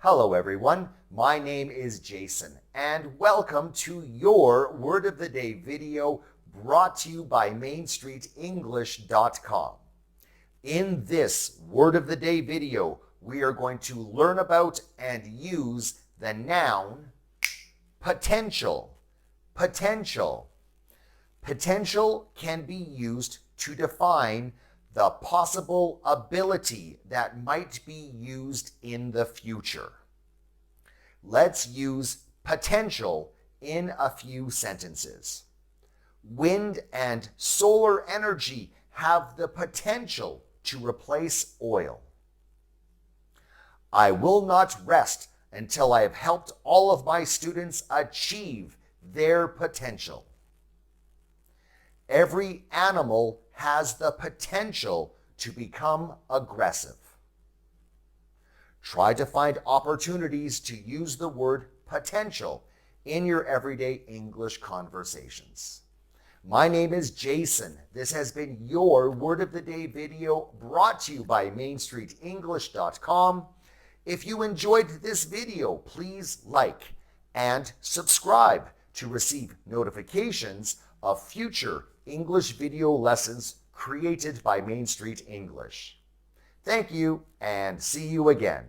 Hello everyone, my name is Jason and welcome to your Word of the Day video brought to you by MainStreetEnglish.com. In this Word of the Day video, we are going to learn about and use the noun potential. Potential. Potential can be used to define the possible ability that might be used in the future. Let's use potential in a few sentences. Wind and solar energy have the potential to replace oil. I will not rest until I have helped all of my students achieve their potential. Every animal has the potential to become aggressive. Try to find opportunities to use the word potential in your everyday English conversations. My name is Jason. This has been your Word of the Day video brought to you by MainStreetEnglish.com. If you enjoyed this video, please like and subscribe to receive notifications of future English video lessons created by Main Street English. Thank you and see you again.